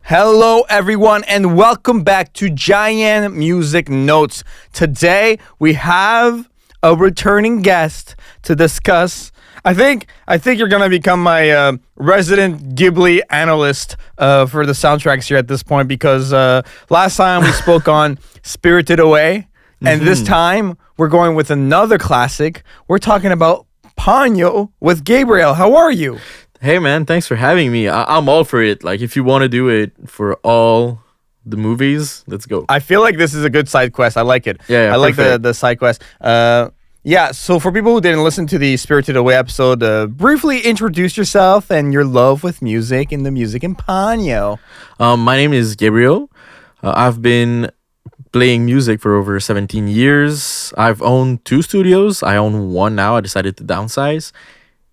Hello, everyone, and welcome back to JaianMusic Notes. Today, we have a returning guest to discuss. I think you're gonna become my resident Ghibli analyst for the soundtracks here at this point because last time we spoke on Spirited Away, and this time we're going with another classic. We're talking about Ponyo with Gabriel. How are you? Hey man, thanks for having me. I'm all for it. Like, if you want to do it for all the movies, let's go. I feel like this is a good side quest. I like it. Yeah, I like perfect. the side quest. So for people who didn't listen to the Spirited Away episode, briefly introduce yourself and your love with music and the music in Ponyo. My name is Gabriel. I've been playing music for over 17 years. I've owned 2 studios. I own one now. I decided to downsize.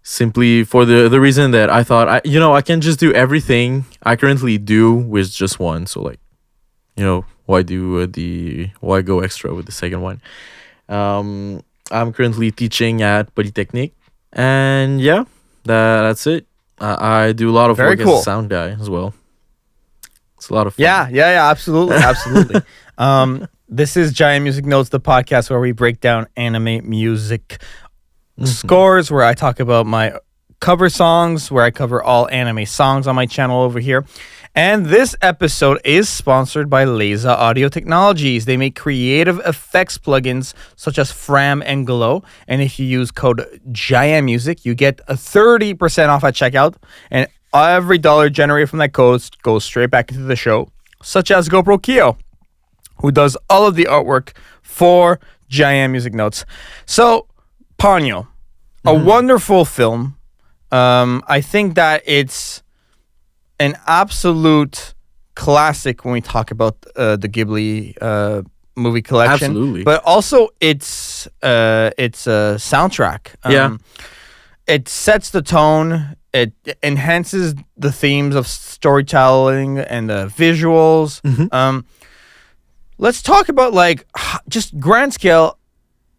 Simply for the reason that I thought, I can just do everything I currently do with just one. So, like, why go extra with the second one? I'm currently teaching at Polytechnique. And yeah, that's it. I do a lot of Very work cool. as a sound guy as well. It's a lot of fun. Yeah, absolutely. This is JaianMusic Notes, the podcast where we break down anime music scores, where I talk about my cover songs, where I cover all anime songs on my channel over here. And this episode is sponsored by Laser Audio Technologies. They make creative effects plugins such as Fram and Glow. And if you use code JaianMusic, you get a 30% off at checkout. And every dollar generated from that code goes straight back into the show, such as GoPro Kyo, who does all of the artwork for JaianMusic Notes. So, Ponyo, a wonderful film. I think that it's an absolute classic when we talk about the Ghibli movie collection. Absolutely. But also it's a soundtrack. It sets the tone. It enhances the themes of storytelling and the visuals. Let's talk about, like, just grand scale.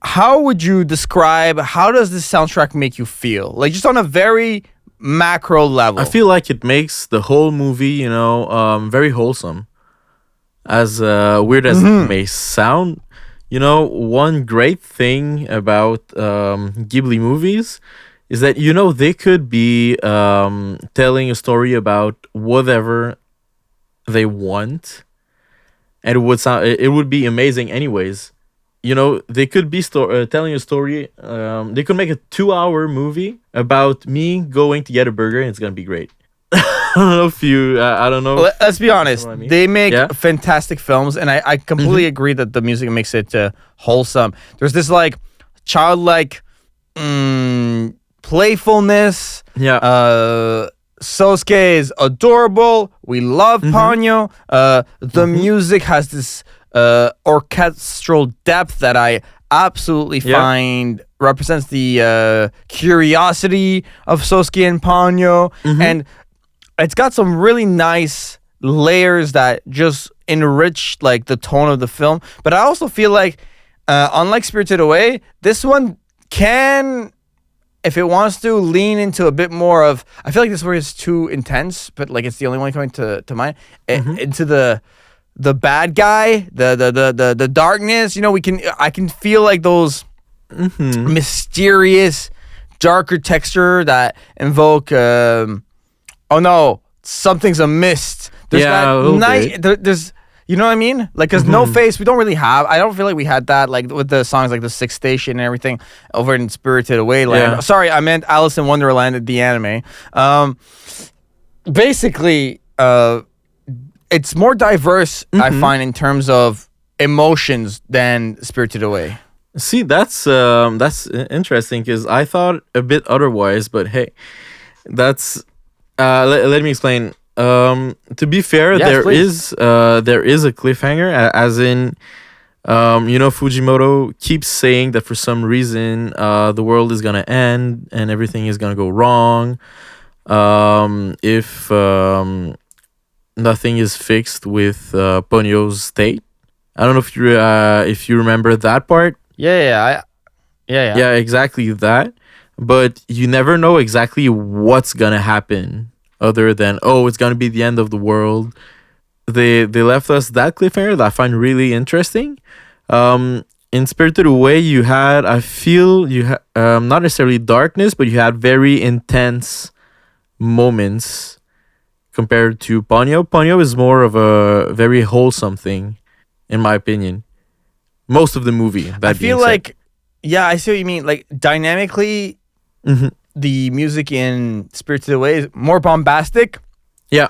How would you describe, how does this soundtrack make you feel? Like, just on a very macro level. I feel like it makes the whole movie, very wholesome. As weird as it may sound, one great thing about Ghibli movies is that, they could be telling a story about whatever they want, and it would be amazing anyways. They could be telling a story. They could make a 2-hour movie about me going to get a burger, and it's gonna be great. I don't know if you. I don't know. Let's be honest. I mean. They make Yeah. fantastic films, and I completely agree that the music makes it wholesome. There's this, like, childlike playfulness. Yeah. Sosuke is adorable. We love Ponyo. The music has this orchestral depth that I absolutely find represents the curiosity of Sosuke and Ponyo, and it's got some really nice layers that just enrich, like, the tone of the film. But I also feel like, unlike Spirited Away, this one can, if it wants to, lean into a bit more of, I feel like this word is too intense, but, like, it's the only one coming to mind, into the bad guy, the darkness. I can feel like those mysterious, darker texture that invoke oh no, something's amiss. There's that night. There's, you know what I mean? Like, cause No Face, we don't really have. I don't feel like we had that, like, with the songs like The Sixth Station and everything over in Spirited Away Land. Yeah. Sorry, I meant Alice in Wonderland, the anime. Basically, it's more diverse, I find, in terms of emotions than Spirited Away. See, that's interesting because I thought a bit otherwise. But hey, that's let me explain. To be fair, Yes, there please. is a cliffhanger, as in, Fujimoto keeps saying that for some reason the world is gonna end and everything is gonna go wrong if nothing is fixed with Ponyo's state. I don't know if you remember that part. Yeah, Exactly that. But you never know exactly what's gonna happen, other than, it's gonna be the end of the world. they left us that cliffhanger that I find really interesting. In Spirited Away, you had, I feel you had, not necessarily darkness, but you had very intense moments compared to Ponyo. Ponyo is more of a very wholesome thing, in my opinion. Most of the movie. That I feel being said. like, yeah, I see what you mean. Like dynamically, the music in Spirited Away is more bombastic. Yeah.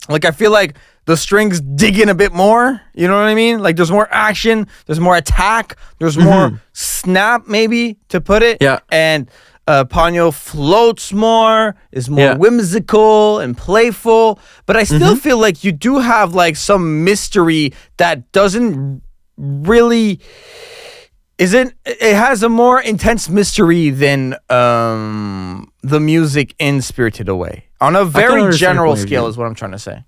Like I feel like the strings dig in a bit more. You know what I mean? Like there's more action, there's more attack, there's more snap, maybe to put it. Yeah. And Ponyo floats more, is more Yeah. whimsical and playful. But I still feel like you do have like some mystery that doesn't really isn't. It has a more intense mystery than the music in Spirited Away on a very understand general your point of scale view. is what I'm trying to say.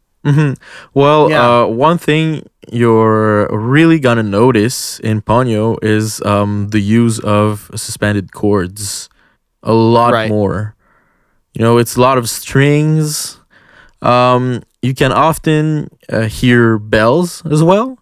Well, Yeah. one thing you're really gonna notice in Ponyo is the use of suspended chords a lot Right. more. It's a lot of strings. You can often hear bells as well,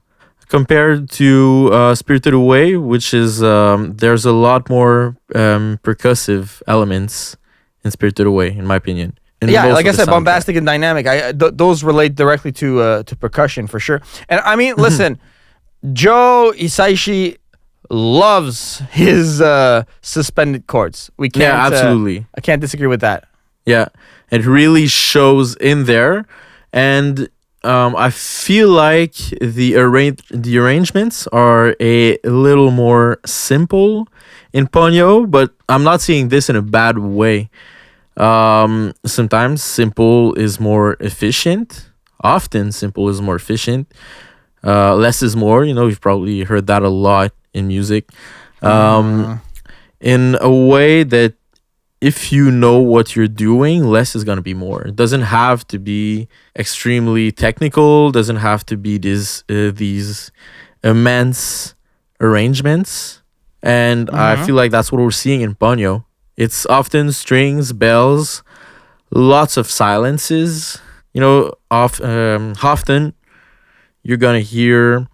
compared to Spirited Away, which is there's a lot more percussive elements in Spirited Away, in my opinion. In Yeah, most like of I the said, soundtrack. bombastic and dynamic. Those relate directly to percussion for sure. And I mean, listen, Joe Hisaishi loves his suspended chords. We can't. Yeah, absolutely. I can't disagree with that. Yeah, it really shows in there, and I feel like the arrangements are a little more simple in Ponyo, but I'm not seeing this in a bad way. Sometimes simple is more efficient. Often simple is more efficient. Less is more. You've probably heard that a lot in music. In a way that if you know what you're doing, less is going to be more. It doesn't have to be extremely technical, doesn't have to be these immense arrangements. And I feel like that's what we're seeing in Ponyo. It's often strings, bells, lots of silences. Often you're going to hear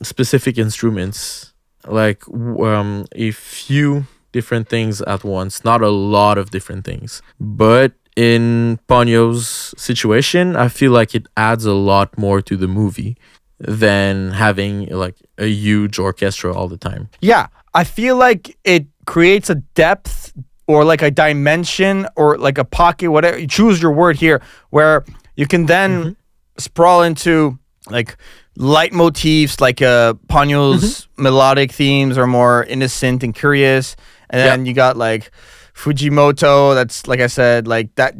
specific instruments, like a few different things at once, not a lot of different things. But in Ponyo's situation, I feel like it adds a lot more to the movie than having like a huge orchestra all the time. Yeah, I feel like it creates a depth or like a dimension or like a pocket, whatever. You choose your word here, where you can then sprawl into like leitmotifs, like Ponyo's melodic themes are more innocent and curious. And then you got like Fujimoto. That's like I said, like that.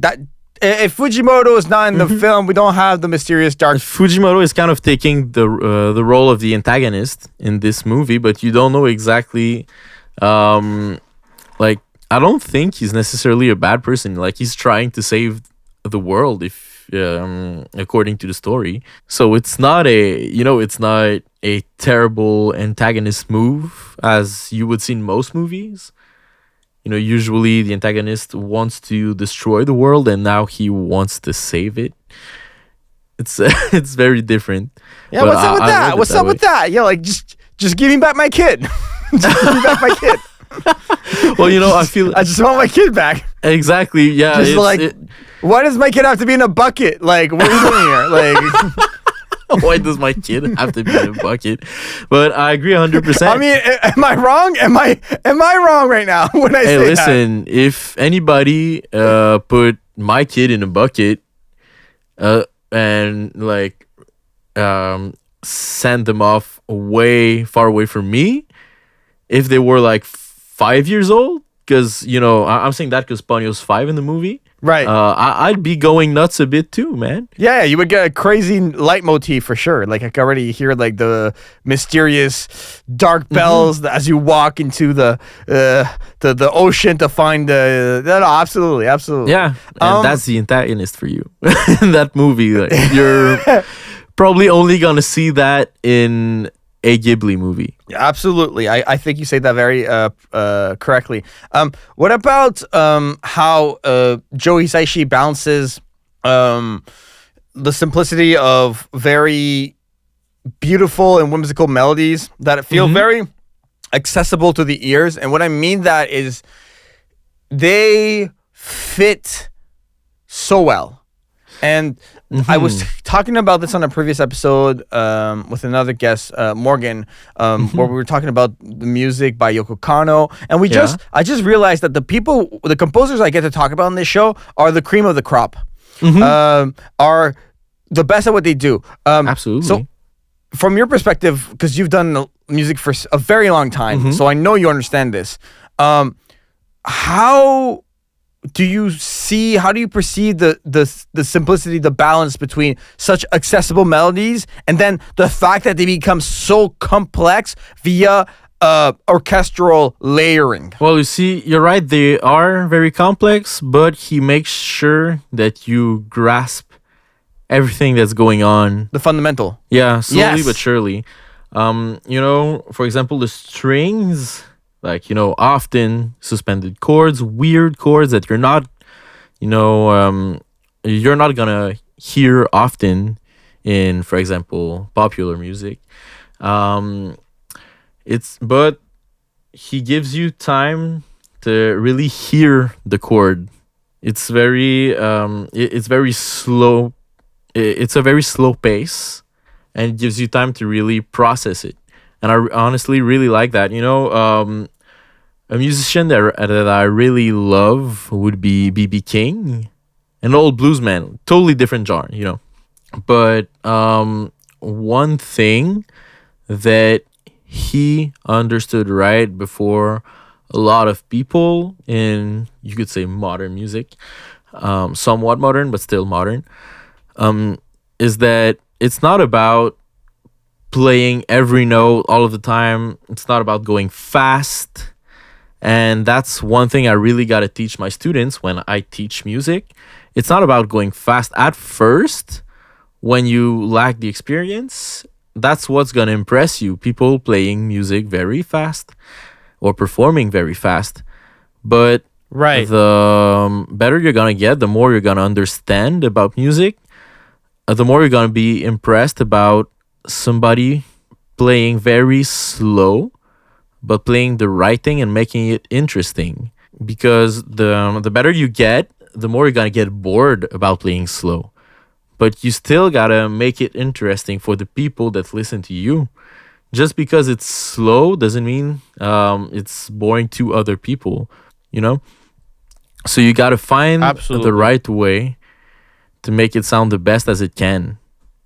If Fujimoto is not in the film, we don't have the mysterious dark. Fujimoto is kind of taking the role of the antagonist in this movie, but you don't know exactly. Like I don't think he's necessarily a bad person. Like he's trying to save the world, if according to the story. So it's not a terrible antagonist move as you would see in most movies. Usually the antagonist wants to destroy the world and now he wants to save it. It's it's very different. Yeah, But what's up with I that? love it What's that up way. with that? Yeah, like just give me back my kid. Just give me back my kid. Well, I feel I just want my kid back. exactly. Yeah, Just like, why does my kid have to be in a bucket? Like, what are you doing here? Like, why does my kid have to be in a bucket? But I agree 100%. I mean, am I wrong? Am I wrong right now when I Hey, say that? listen, if anybody put my kid in a bucket and like send them off way far away from me, if they were like 5 years old, because I'm saying that because Ponyo's 5 in the movie, Right. I'd be going nuts a bit too, man. Yeah, you would get a crazy leitmotif for sure. Like I can already hear like the mysterious dark bells as you walk into the ocean to find the. No, absolutely. Yeah, and that's the antagonist for you in that movie. Like, you're probably only gonna see that in a Ghibli movie. Absolutely. I think you say that very correctly. What about how Joe Hisaishi balances the simplicity of very beautiful and whimsical melodies that feel very accessible to the ears. And what I mean that is they fit so well. And I was talking about this on a previous episode with another guest, Morgan, where we were talking about the music by Yoko Kanno. And I just realized that the composers I get to talk about on this show are the cream of the crop, are the best at what they do. Absolutely. So from your perspective, because you've done music for a very long time, so I know you understand this. How do you perceive the simplicity, the balance between such accessible melodies and then the fact that they become so complex via orchestral layering? Well, you see, you're right. They are very complex, but he makes sure that you grasp everything that's going on. The fundamental. Yeah, slowly but surely. For example, the strings, like, often suspended chords, weird chords that you're not gonna hear often in, for example, popular music. But he gives you time to really hear the chord. It's very slow. It's a very slow pace, and it gives you time to really process it. And I honestly really like that. A musician that I really love would be B.B. King, an old bluesman, totally different genre, But one thing that he understood right before a lot of people in, you could say, modern music, somewhat modern, but still modern, is that it's not about playing every note all of the time. It's not about going fast. And that's one thing I really got to teach my students when I teach music. It's not about going fast at first. When you lack the experience, that's what's going to impress you. People playing music very fast or performing very fast. But the better you're going to get, the more you're going to understand about music, the more you're going to be impressed about somebody playing very slow, but playing the right thing and making it interesting. Because the better you get, the more you're going to get bored about playing slow. But you still got to make it interesting for the people that listen to you. Just because it's slow doesn't mean it's boring to other people, So you got to find the right way to make it sound the best as it can.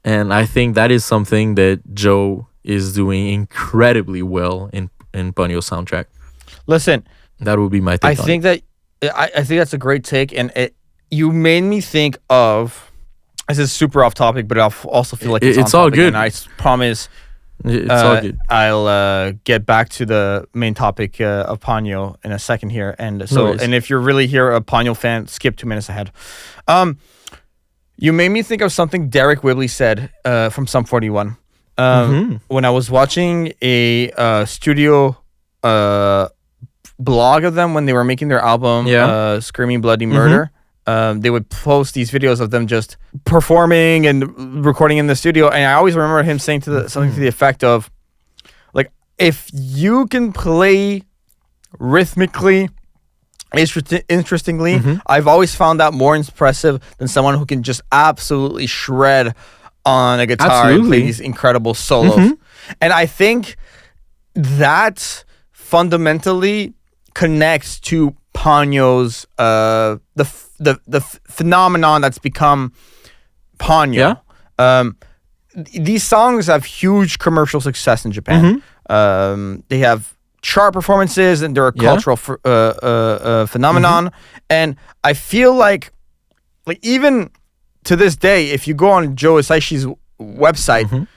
And I think that is something that Joe is doing incredibly well in Ponyo soundtrack. Listen, that would be my take. I think that's a great take, and you made me think of. This is super off topic, but I also feel like it's all good. And I promise, it's all good. I'll get back to the main topic of Ponyo in a second here, and so and if you're really here a Ponyo fan, skip 2 minutes ahead. You made me think of something Derek Whibley said from Sum 41. When I was watching a studio blog of them when they were making their album, Screaming Bloody Murder, they would post these videos of them just performing and recording in the studio. And I always remember him saying something to the effect of, like, if you can play rhythmically, interestingly, I've always found that more impressive than someone who can just absolutely shred on a guitar and play these incredible solos. And I think that fundamentally connects to Ponyo's the phenomenon that's become Ponyo. These songs have huge commercial success in Japan. They have chart performances, and they're a cultural phenomenon. And I feel like even to this day, if you go on Joe Hisaishi's website,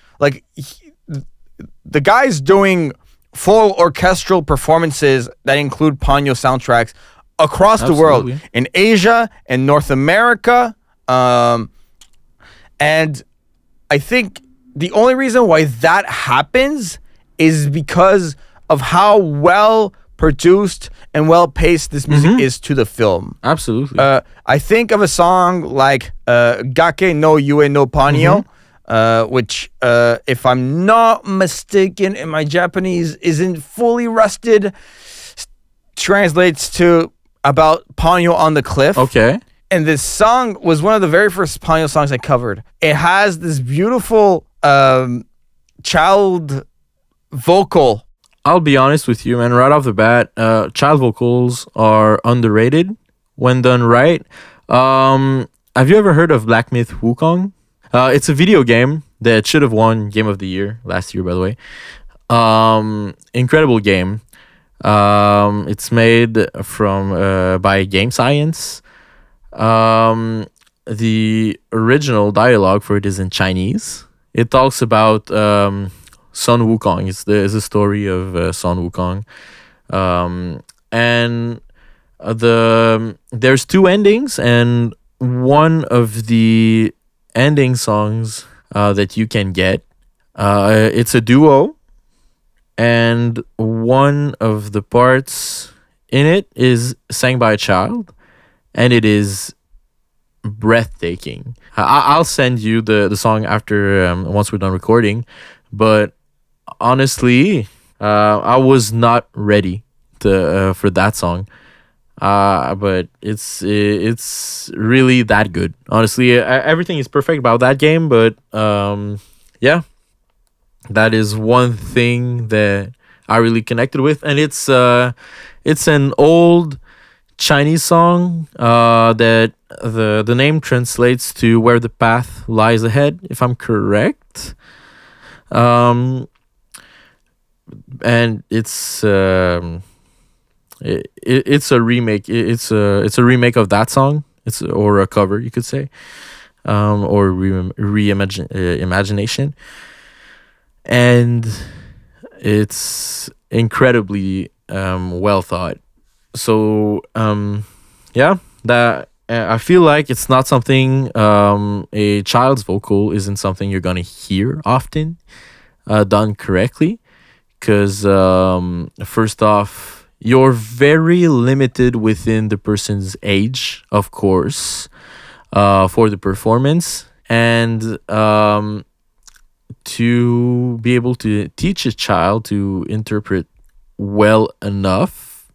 the guy's doing full orchestral performances that include Ponyo soundtracks across the world, in Asia and North America. And I think the only reason why that happens is because of how well produced and well paced this music is to the film. Absolutely. I think of a song like Gake no Yue no Ponyo, which, if I'm not mistaken, in my Japanese isn't fully rusted, translates to about Ponyo on the cliff. Okay. And this song was one of the very first Ponyo songs I covered. It has this beautiful child vocal. I'll be honest with you, man. Right off the bat, child vocals are underrated when done right. Have you ever heard of Black Myth Wukong? It's a video game that should have won Game of the Year last year, by the way. Incredible game. It's made from by Game Science. The original dialogue for it is in Chinese. It talks about Sun Wukong. It's the story of Sun Wukong, and there's two endings, and one of the ending songs that you can get, it's a duo, and one of the parts in it is sang by a child, and it is breathtaking. I'll send you the song after once we're done recording, but honestly, I was not ready to for that song. But it's really that good. Honestly, everything is perfect about that game, but yeah, that is one thing that I really connected with, and it's an old Chinese song that the name translates to "Where the Path Lies Ahead," if I'm correct. And it's it's a remake. It's a remake of that song. Or a cover, you could say, or imagination, and it's incredibly well thought. So yeah, that I feel like it's not something a child's vocal isn't something you're gonna hear often done correctly, because first off, you're very limited within the person's age, of course, for the performance, and to be able to teach a child to interpret well enough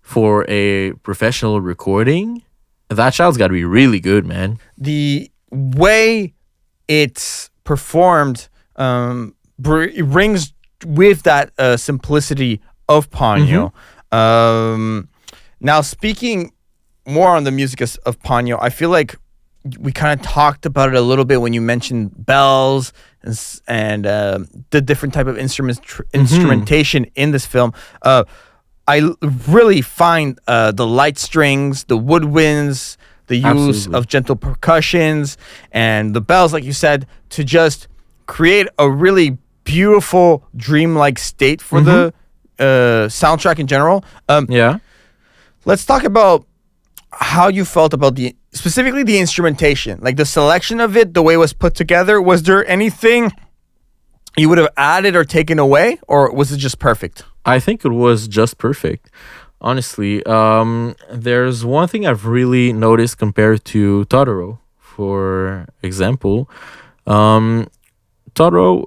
for a professional recording, that child's got to be really good, man. The way it's performed brings with that simplicity of Ponyo. Now, speaking more on the music of Ponyo, I feel like we kind of talked about it a little bit when you mentioned bells and the different type of instrumentation in this film. I really find the light strings, the woodwinds, the use of gentle percussions, and the bells, like you said, to just create a really beautiful, dreamlike state for the soundtrack in general. Yeah. Let's talk about how you felt about specifically the instrumentation, like the selection of it, the way it was put together. Was there anything you would have added or taken away, or was it just perfect? I think it was just perfect. Honestly, there's one thing I've really noticed compared to Totoro, for example. Totoro,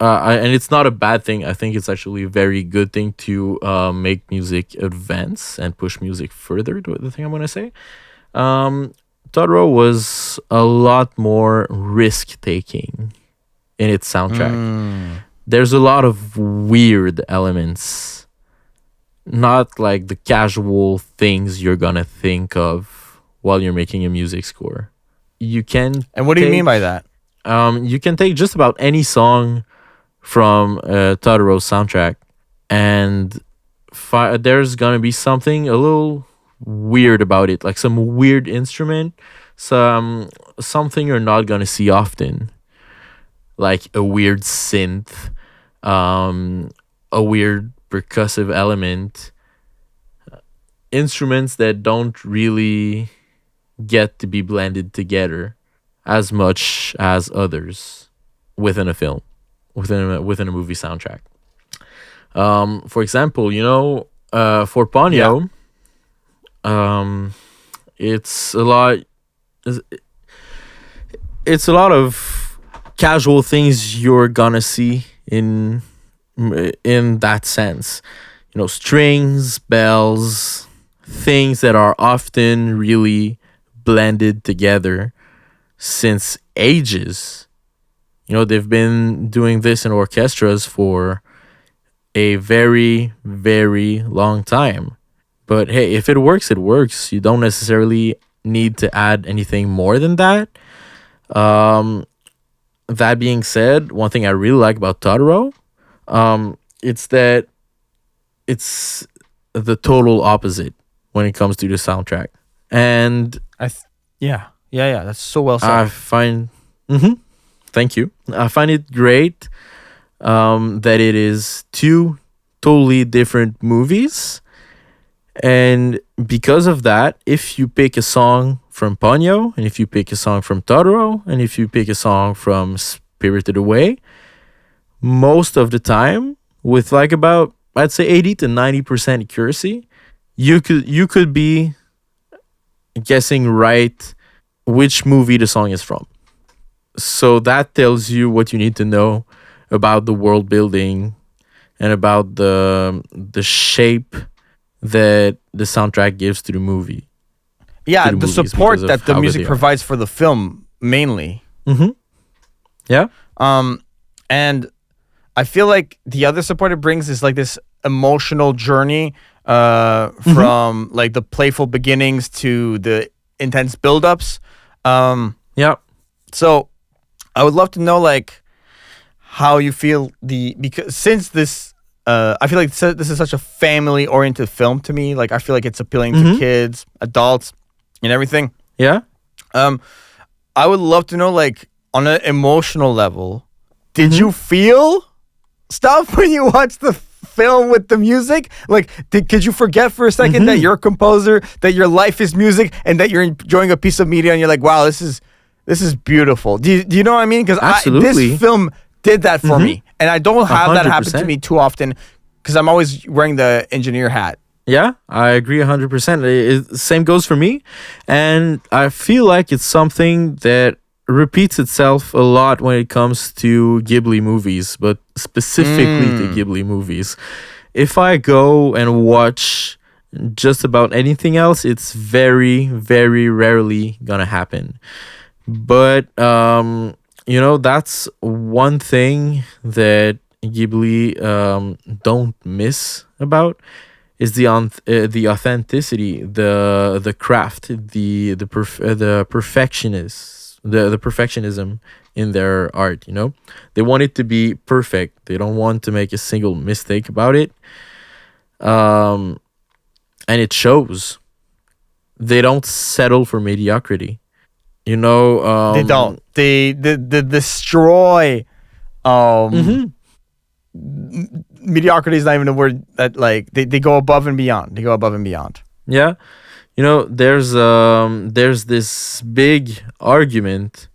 and it's not a bad thing. I think it's actually a very good thing to make music advance and push music further. The thing I'm going to say. Totoro was a lot more risk-taking in its soundtrack. There's a lot of weird elements, not like the casual things you're gonna think of while you're making a music score. You can. And what do you mean by that? You can take just about any song from Totoro's soundtrack, and there's gonna be something a little weird about it, like some weird instrument, something you're not gonna see often, like a weird synth, a weird percussive element, instruments that don't really get to be blended together as much as others within a film, within a movie soundtrack. For example, for Ponyo, it's a lot. It's a lot of casual things you're gonna see in that sense. You know, strings, bells, things that are often really blended together since ages. You know, they've been doing this in orchestras for a very, very long time. But hey, if it works, it works. You don't necessarily need to add anything more than that. Um, that being said, one thing I really like about Totoro, it's that it's the total opposite when it comes to the soundtrack. And Yeah. That's so well said. I find, thank you. I find it great that it is two totally different movies. And because of that, if you pick a song from Ponyo, and if you pick a song from Totoro, and if you pick a song from Spirited Away, most of the time, with like about, I'd say 80 to 90% accuracy, you could be guessing right which movie the song is from. So that tells you what you need to know about the world building and about the shape that the soundtrack gives to the movie. Yeah, the the movies support because of that the how good music they are. provides for the film mainly. Yeah. And I feel like the other support it brings is like this emotional journey from like the playful beginnings to the intense buildups. Yeah. So I would love to know like how you feel because since this I feel like this is such a family oriented film to me. Like I feel like it's appealing to kids, adults, and everything. Yeah. I would love to know like on an emotional level, did you feel stuff when you watched the film with the music? Like could you forget for a second that you're a composer, that your life is music, and that you're enjoying a piece of media and you're like, wow, this is beautiful. Do you know what I mean? Because Absolutely. this film did that for me, and I don't have that happen to 100%. me too often because I'm always wearing the engineer hat. Yeah, I agree 100%. Same goes for me. And I feel like it's something that repeats itself a lot when it comes to Ghibli movies, but specifically to Ghibli movies. If I go and watch just about anything else, it's very, very rarely gonna happen. But, that's one thing that Ghibli don't miss about is the authenticity, the craft, the perfectionist, the perfectionism in their art. You know, they want it to be perfect. They don't want to make a single mistake about it. And it shows. They don't settle for mediocrity. You know, They don't. They destroy. Mediocrity is not even a word that like they go above and beyond. They go above and beyond. Yeah, you know, there's this big argument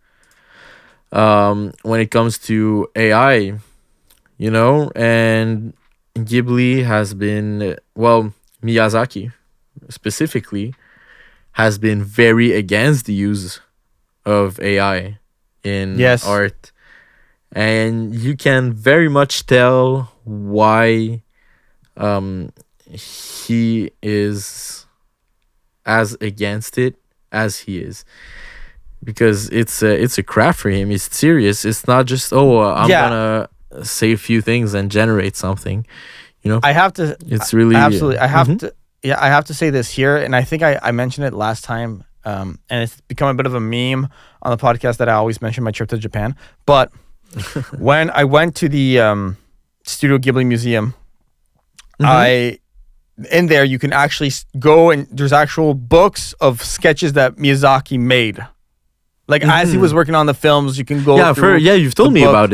when it comes to AI, you know, and Ghibli has been, well, Miyazaki specifically has been very against the use of AI in art. And you can very much tell why he is as against it as he is, because it's a craft for him. It's serious. It's not just I'm gonna say a few things and generate something. You know, I have to. It's really absolutely. I have to. Yeah, I have to say this here, and I think I mentioned it last time, and it's become a bit of a meme on the podcast that I always mention my trip to Japan, but. When I went to the Studio Ghibli Museum, in there you can actually go and there's actual books of sketches that Miyazaki made. Like as he was working on the films, you can go through. You've told me about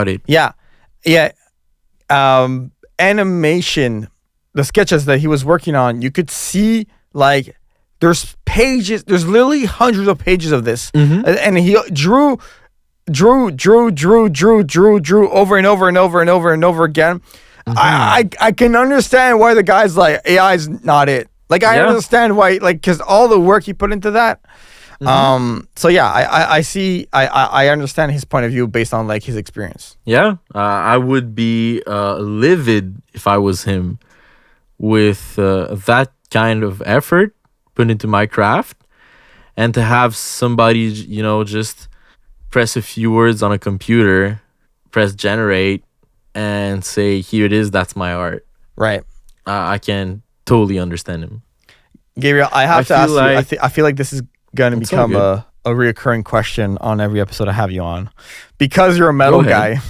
it. Yeah. Animation, the sketches that he was working on, you could see like there's literally hundreds of pages of this, and he drew over and over and over and over and over again. I can understand why the guy's like AI's not it. Like I understand why, like, because all the work he put into that. So yeah, I see. I understand his point of view based on like his experience. Yeah, I would be livid if I was him with that kind of effort put into my craft, and to have somebody, you know, just press a few words on a computer, press generate, and say, here it is, that's my art. Right. I can totally understand him. Gabriel, I have to ask you, I feel like this is going to become a reoccurring question on every episode I have you on. Because you're a metal guy,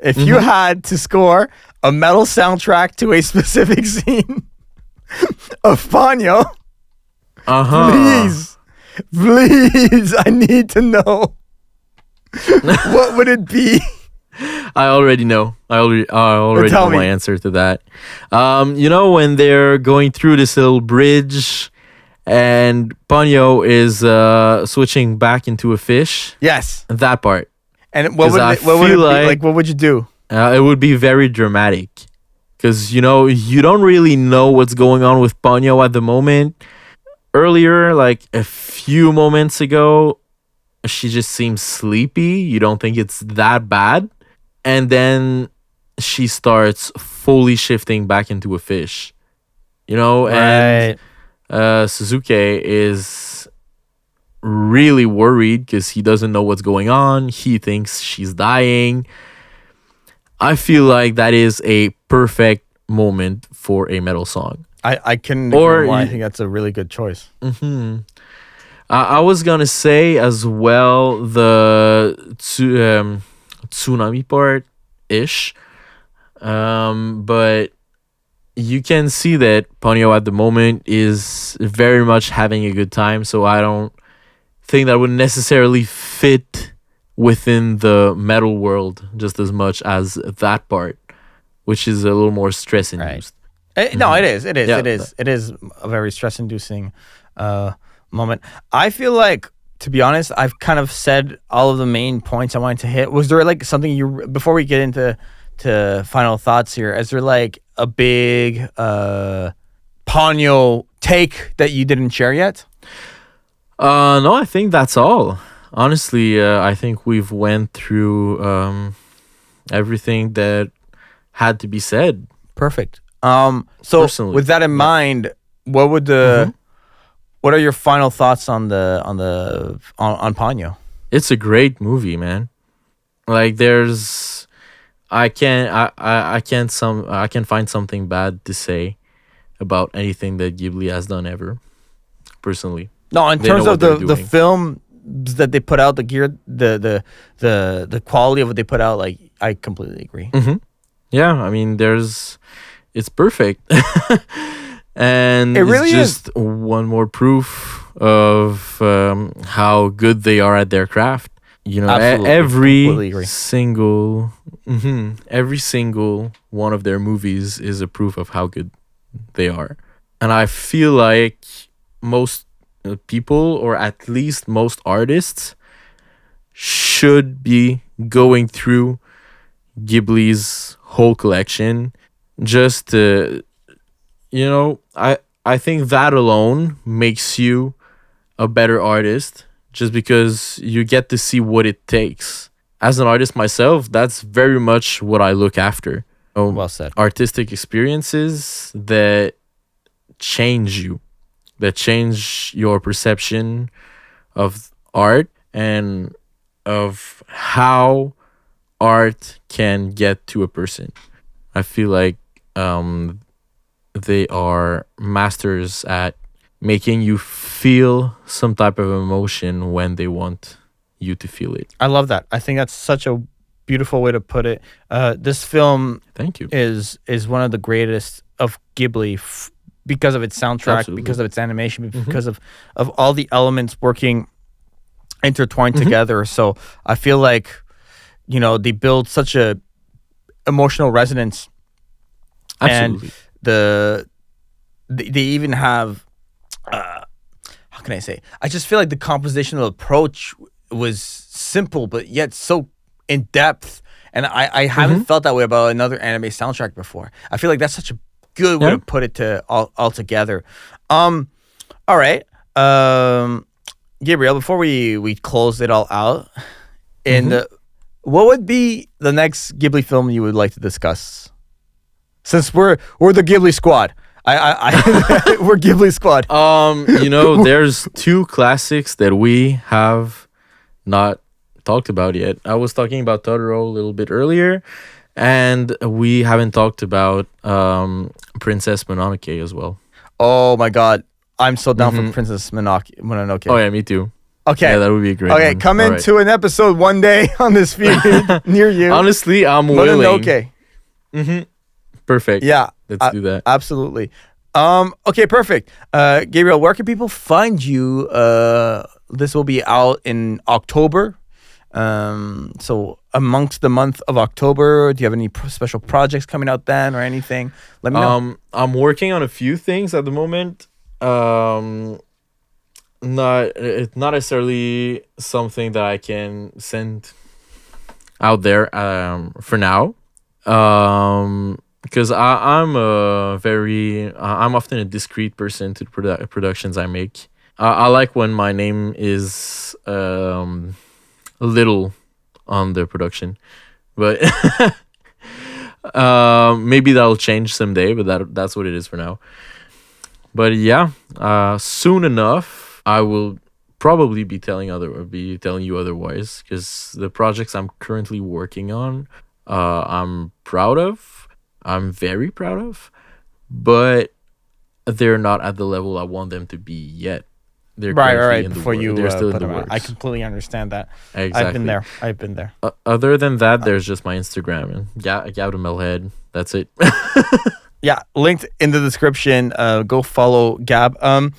if you had to score a metal soundtrack to a specific scene of Ponyo, please, I need to know. What would it be? I already know. I already know my answer to that. You know, when they're going through this little bridge and Ponyo is switching back into a fish. Yes. That part. And what would it be? Like, what would you do? It would be very dramatic. Because, you know, you don't really know what's going on with Ponyo at the moment. Earlier, like a few moments ago, she just seems sleepy. You don't think it's that bad. And then she starts fully shifting back into a fish. You know, and Suzuki is really worried because he doesn't know what's going on. He thinks she's dying. I feel like that is a perfect moment for a metal song. I can agree more. I think that's a really good choice. I was gonna say as well the tsunami part ish, but you can see that Ponyo at the moment is very much having a good time. So I don't think that would necessarily fit within the metal world just as much as that part, which is a little more stress induced. No, it is. It is a very stress-inducing moment. I feel like, to be honest, I've kind of said all of the main points I wanted to hit. Was there like something before we get into final thoughts here? Is there like a big Ponyo take that you didn't share yet? No, I think that's all. Honestly, I think we've went through everything that had to be said. Perfect. So personally, with that in mind, what would what are your final thoughts on Ponyo? It's a great movie, man. Like I can't find something bad to say about anything that Ghibli has done ever. Personally. No, in terms of the film that they put out, the gear, the quality of what they put out, like I completely agree. Yeah, I mean, it's perfect. And it really is just one more proof of how good they are at their craft. You know, every single one of their movies is a proof of how good they are. And I feel like most people, or at least most artists, should be going through Ghibli's whole collection just to, you know, I think that alone makes you a better artist, just because you get to see what it takes. As an artist myself, that's very much what I look after. Well said. Artistic experiences that change you, that change your perception of art and of how art can get to a person. I feel like they are masters at making you feel some type of emotion when they want you to feel it. I love that. I think that's such a beautiful way to put it. This film, thank you, is one of the greatest of Ghibli because of its soundtrack, Absolutely. Because of its animation, because of all the elements working intertwined together. So I feel like, you know, they build such a emotional resonance. Absolutely. And they even have how can I say? I just feel like the compositional approach was simple, but yet so in depth. And I haven't felt that way about another anime soundtrack before. I feel like that's such a good way to put it all together. All right. Gabriel, before we close it all out, what would be the next Ghibli film you would like to discuss? Since we're the Ghibli squad. We're Ghibli squad. There's two classics that we have not talked about yet. I was talking about Totoro a little bit earlier, and we haven't talked about Princess Mononoke as well. Oh my god, I'm so down for Princess Mononoke. Oh yeah, me too. Okay, yeah, that would be a great. Okay, one. come into an episode one day on this feed near you. Honestly, I'm willing. Mononoke. Perfect. Yeah, let's do that. Absolutely. Okay, perfect. Gabriel, where can people find you? This will be out in October. So amongst the month of October, do you have any special projects coming out then or anything? Let me know. I'm working on a few things at the moment. It's not necessarily something that I can send out there for now. Because I'm often a discreet person to productions I make. I like when my name is little on the production, but maybe that'll change someday. But that's what it is for now. But yeah, soon enough, I will probably be telling you otherwise, because the projects I'm currently working on, I'm proud of. I'm very proud of, but they're not at the level I want them to be yet. They're right. In Before you they're still put in the them out. works. I completely understand that. Exactly. I've been there. Other than that, there's just my Instagram and Gavin Melhead. That's it. Yeah, linked in the description. Go follow Gab. The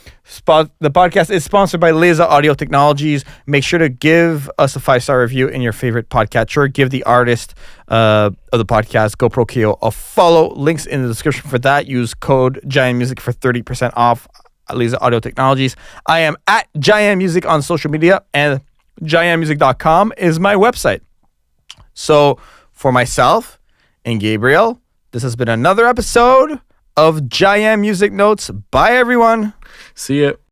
podcast is sponsored by Laser Audio Technologies. Make sure to give us a 5-star review in your favorite podcatcher. Give the artist of the podcast, GoPro Kyo, a follow. Links in the description for that. Use code JaianMusic for 30% off Laser Audio Technologies. I am at JaianMusic on social media, and JaianMusic.com is my website. So for myself and Gabriel, this has been another episode of JaianMusic Notes. Bye, everyone. See ya.